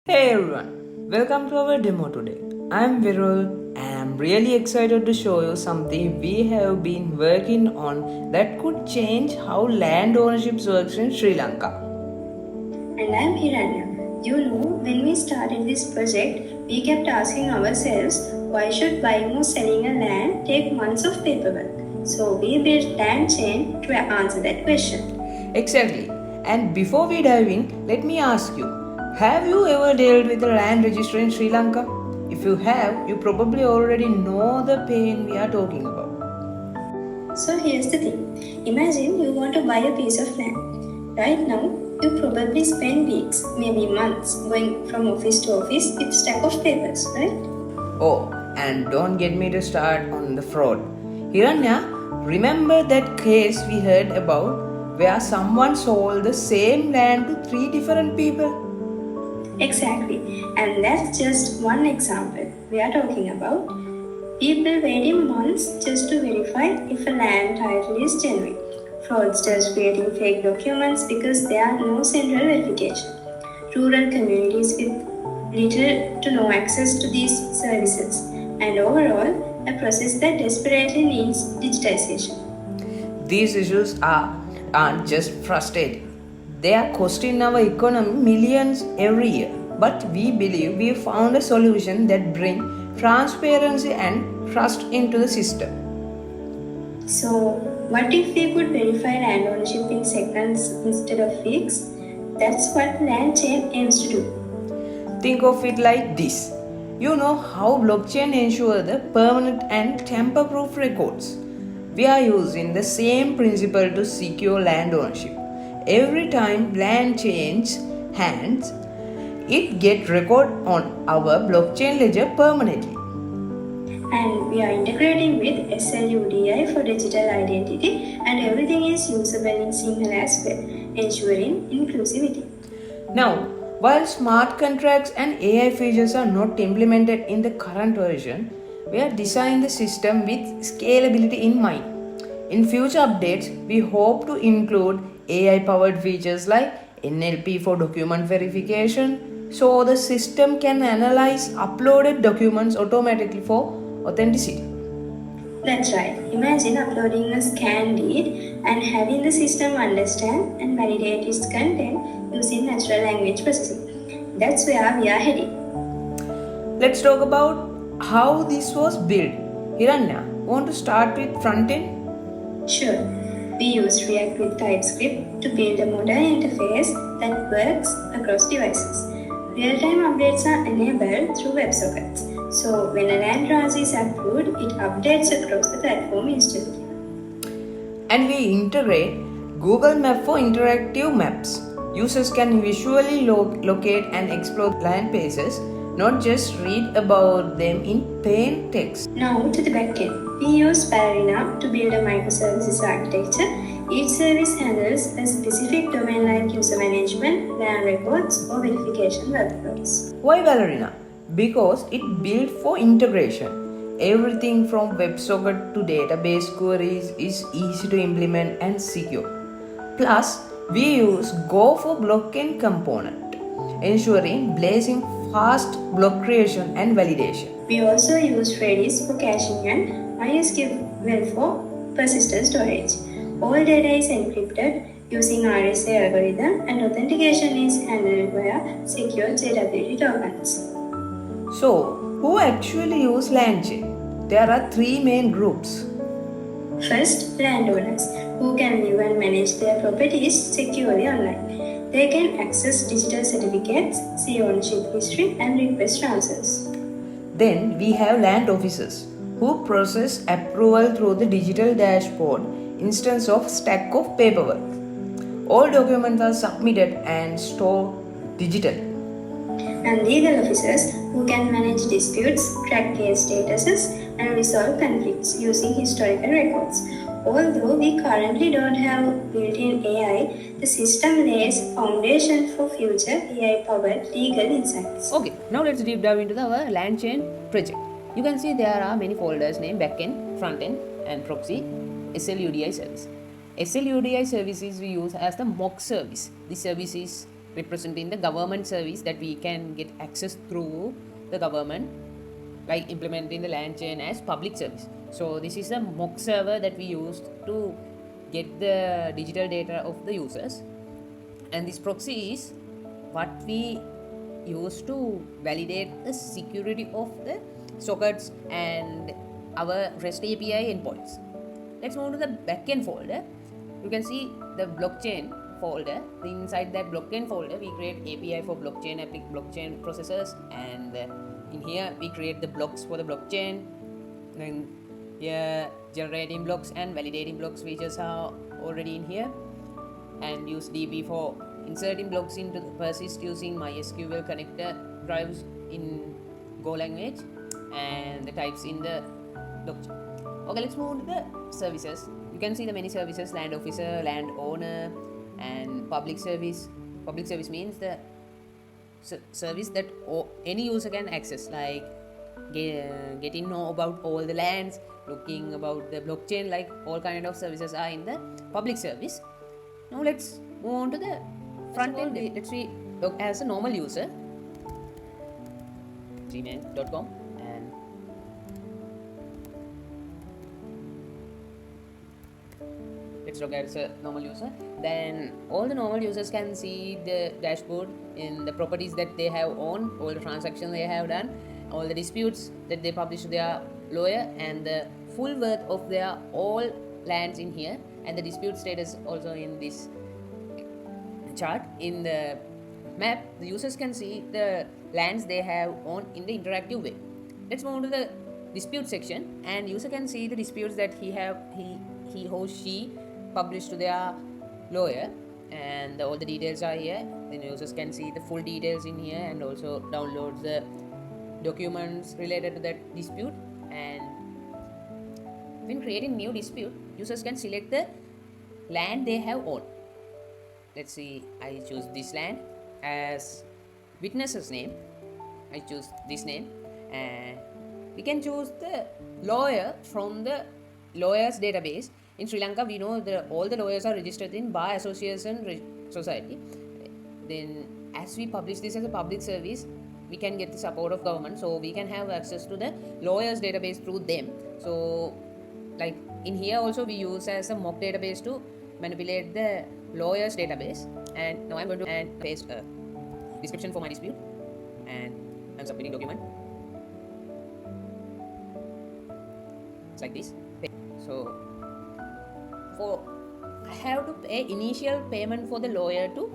Hey everyone, welcome to our demo today. I'm Virul and I'm really excited to show you something we have been working on that could change how land ownership works in Sri Lanka. And I'm Hiranya. When we started this project, we kept asking ourselves why should buying or selling a land take months of paperwork? So we built LandChain to answer that question. Exactly. And before we dive in, let me ask you, have you ever dealt with a land registry in Sri Lanka? If you have, you probably already know the pain we are talking about. So here's the thing. Imagine you want to buy a piece of land. Right now, you probably spend weeks, maybe months, going from office to office with a stack of papers, right? Oh, and don't get me to start on the fraud. Hiranya, remember that case we heard about where someone sold the same land to 3 different people? Exactly, and that's just one example. We are talking about people waiting months just to verify if a land title is genuine, fraudsters creating fake documents because there are no central verification, rural communities with little to no access to these services, and overall, a process that desperately needs digitization. These issues aren't just frustrating. They are costing our economy millions every year. But we believe we found a solution that brings transparency and trust into the system. So, what if we could verify land ownership in seconds instead of weeks? That's what LandChain aims to do. Think of it like this. You know how blockchain ensures the permanent and tamper-proof records. We are using the same principle to secure land ownership. Every time land changes hands, it gets recorded on our blockchain ledger permanently. And we are integrating with SLUDI for digital identity, and everything is usable in Sinhala as well, ensuring inclusivity. Now, while smart contracts and AI features are not implemented in the current version, we are designing the system with scalability in mind. In future updates, we hope to include AI-powered features like NLP for document verification, so the system can analyze uploaded documents automatically for authenticity. That's right. Imagine uploading a scan deed and having the system understand and validate its content using natural language processing. That's where we are heading. Let's talk about how this was built. Hiranya, want to start with frontend? Sure. We use React with TypeScript to build a modern interface that works across devices. Real-time updates are enabled through WebSockets. So when a land trans is approved, it updates across the platform instantly. And we integrate Google Map for interactive maps. Users can visually locate and explore land bases, not just read about them in plain text. Now to the backend. We use Ballerina to build a microservices architecture. Each service handles a specific domain like user management, land records, or verification workflows. Why Ballerina? Because it built for integration. Everything from WebSocket to database queries is easy to implement and secure. Plus, we use Go for blockchain component, ensuring blazing fast block creation and validation. We also use Redis for caching and MySQL for persistent storage. All data is encrypted using RSA algorithm and authentication is handled via secure JWT tokens. So, who actually use LandChain? There are 3 main groups. First, landowners, who can view and manage their properties securely online. They can access digital certificates, see ownership history, and request transfers. Then we have land officers, who process approval through the digital dashboard instead of stack of paperwork. All documents are submitted and stored digitally. And legal officers who can manage disputes, track case statuses, and resolve conflicts using historical records. Although we currently don't have built-in AI, the system lays foundation for future AI-powered legal insights. Okay, now let's deep dive into our LandChain project. You can see there are many folders named Backend, Frontend, and Proxy, SLUDI Service. SLUDI services we use as the mock service. This service is representing the government service that we can get access through the government, like implementing the LandChain as public service. So this is a mock server that we used to get the digital data of the users, and this proxy is what we use to validate the security of the sockets and our REST API endpoints. Let's move to the backend folder. You can see the blockchain folder. Inside that blockchain folder, we create API for blockchain processors, and in here we create the blocks for the blockchain. Then here generating blocks and validating blocks features are already in here, and use DB for inserting blocks into the persist using MySQL connector drives in Go language, and the types in the blockchain. Okay, let's move to the services. You can see the many services: land officer, land owner, and public service. Public service means the service that any user can access, like getting know about all the lands, looking about the blockchain, like all kind of services are in the public service. Now let's move on to the front end. Let's see, look as a normal user, gmail.com, and let's look at a normal user. Then all the normal users can see the dashboard in the properties that they have owned, all the transactions they have done, all the disputes that they publish to their lawyer, and the full worth of their all lands in here, and the dispute status also in this chart. In the map, the users can see the lands they have owned in the interactive way. Let's move to the dispute section, and user can see the disputes that he or she published to their lawyer, and all the details are here. Then users can see the full details in here, and also download the documents related to that dispute. And when creating new dispute, users can select the land they have owned. Let's see, I choose this land as witness's name. I choose this name, and we can choose the lawyer from the lawyers database. In Sri Lanka, we know all the lawyers are registered in Bar Association Society. Then as we publish this as a public service, we can get the support of government, so we can have access to the lawyers database through them. So like in here also we use as a mock database to manipulate the lawyers database. And now I'm going to paste a description for my dispute, and I'm submitting document. It's like this. So I have to pay initial payment for the lawyer to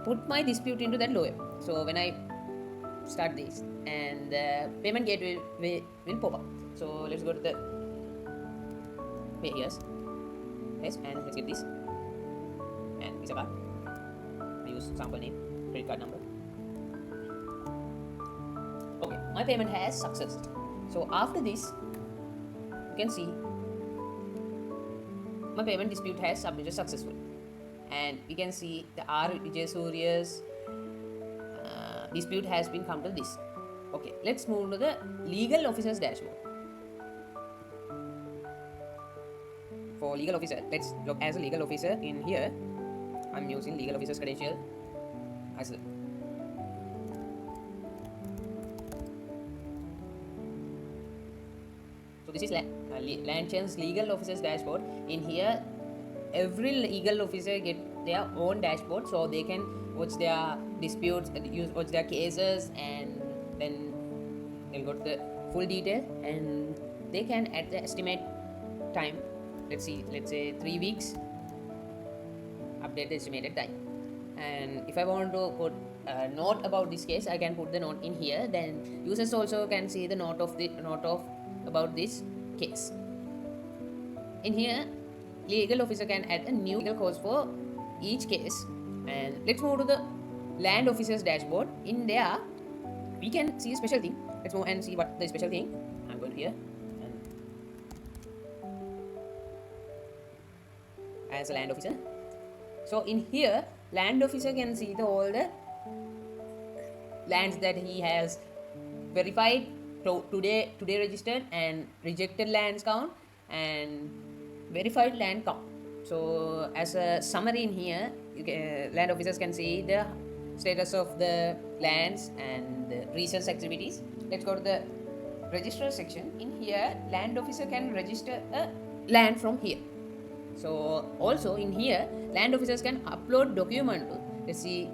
put my dispute into that lawyer. So when I start this, and the payment gateway will pop up. So let's go to the pay here. Yes, and let's get this. And Visa card. I use sample name, credit card number. Okay, my payment has successed. So after this, you can see my payment dispute has submitted successfully, and we can see the R. Vijay Surya's dispute has been come to this. Okay, let's move to the legal officer's dashboard. For legal officer, let's look as a legal officer. In here, I'm using legal officer's credential as a so this is LandChain's legal officer's dashboard. In here, every legal officer get their own dashboard, so they can watch their disputes, watch their cases, and then they'll go to the full detail, and they can at the estimate time. Let's say 3 weeks. Update the estimated time. And if I want to put a note about this case, I can put the note in here. Then users also can see the note of about this case. In here, legal officer can add a new legal cause for each case. And let's move to the land officer's dashboard. In there, we can see a special thing. Let's move and see what the special thing. I'm going here and as a land officer. So in here, land officer can see all the lands that he has verified today registered, and rejected lands count, and verified land count. So as a summary in here, land officers can see the status of the lands and the research activities. Let's go to the register section. In here, land officer can register a land from here. So also in here, land officers can upload document to, let's see,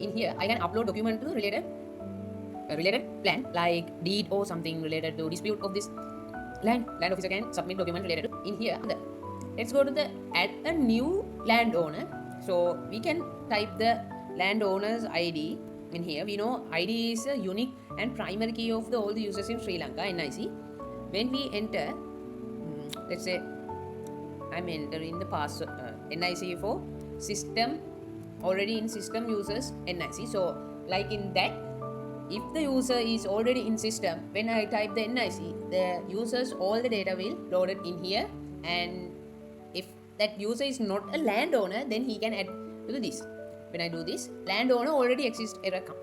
in here I can upload document to related land like deed or something related to dispute of this land. Land officer can submit document related to in here. Let's go to the add a new landowner. So we can type the landowner's ID in here. We know ID is a unique and primary key of all the users in Sri Lanka, NIC. When we enter, let's say I'm entering the password NIC for system, already in system users NIC. So like in that, if the user is already in system, when I type the NIC, the users all the data will loaded in here, and if that user is not a landowner, then he can add to this. When I do this, landowner already exists error come.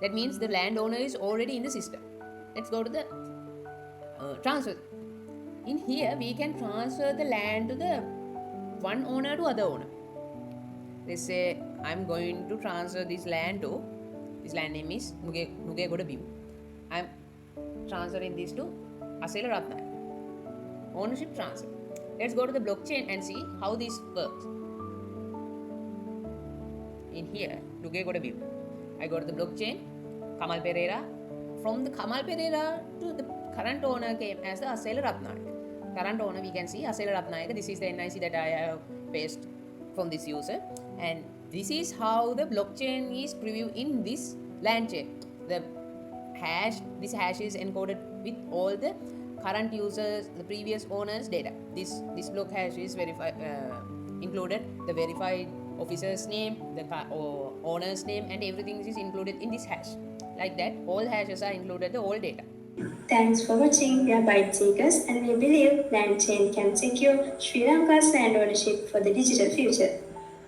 That means the landowner is already in the system. Let's go to the transfer. In here, we can transfer the land to the one owner to other owner. Let's say I'm going to transfer this land to, this land name is Nugegoda Biu. I'm transferring this to Asela Ratnaya. Ownership transfer. Let's go to the blockchain and see how this works. In here, Nugegoda Biu. I go to the blockchain, Kamal Pereira. From the Kamal Pereira to the current owner came as the Asela Ratnaya. Current owner, we can see Asela Ratnayaka. This is the NIC that I have pasted from this user, and this is how the blockchain is previewed in this LandChain. The hash, this hash is encoded with all the current users, the previous owners' data. This block hash is included the verified officer's name, the owner's name, and everything is included in this hash. Like that, all hashes are included, the all data. Thanks for watching. We are Byte Seekers, and we believe LandChain can secure Sri Lanka's land ownership for the digital future.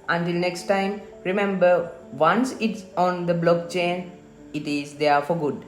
Until next time, remember, once it's on the blockchain, it is there for good.